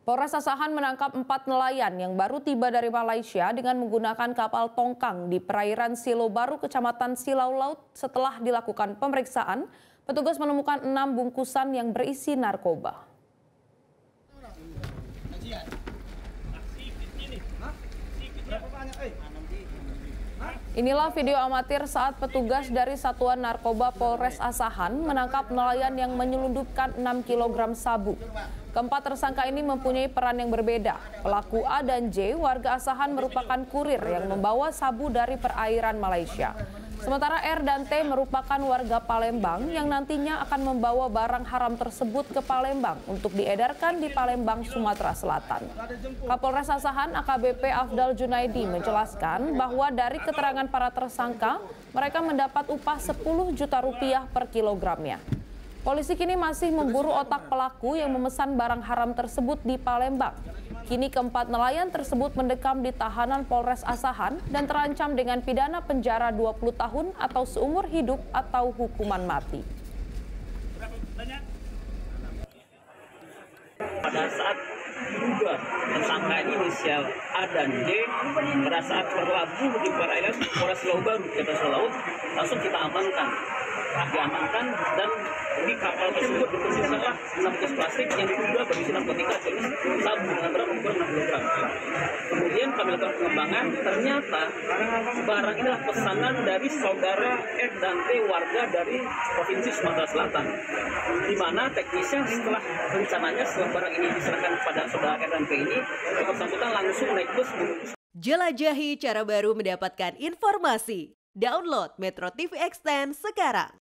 Polres Asahan menangkap 4 nelayan yang baru tiba dari Malaysia dengan menggunakan kapal tongkang di perairan Silau Baru, Kecamatan Silau Laut. Setelah dilakukan pemeriksaan, petugas menemukan 6 bungkusan yang berisi narkoba. Inilah video amatir saat petugas dari Satuan Narkoba Polres Asahan menangkap nelayan yang menyelundupkan 6 kg sabu. Keempat tersangka ini mempunyai peran yang berbeda. Pelaku A dan J, warga Asahan, merupakan kurir yang membawa sabu dari perairan Malaysia. Sementara R dan T merupakan warga Palembang yang nantinya akan membawa barang haram tersebut ke Palembang untuk diedarkan di Palembang, Sumatera Selatan. Kapolres Asahan AKBP Afdal Junaidi menjelaskan bahwa dari keterangan para tersangka, mereka mendapat upah 10 juta rupiah per kilogramnya. Polisi kini masih memburu otak pelaku yang memesan barang haram tersebut di Palembang. Kini keempat nelayan tersebut mendekam di tahanan Polres Asahan dan terancam dengan pidana penjara 20 tahun atau seumur hidup atau hukuman mati. Pada saat diduga tersangka inisial A dan J pada saat berlabuh di perairan Polres Silau Baru, Kecamatan Laut, langsung kita amankan. Diamankan dan di kapal tersebut ditemukanlah 6 bungkus plastik yang diduga berisi narkotika jenis sabu dengan berat ukuran 60 gram. Kemudian kami lakukan pengembangan, ternyata barang ini adalah pesanan dari saudara R dan T, warga dari Provinsi Sumatera Selatan, di mana teknisnya setelah rencananya setelah barang ini diserahkan kepada saudara R dan T ini, yang bersangkutan langsung naik bus menuju. Jelajahi cara baru mendapatkan informasi. Download Metro TV Extend sekarang.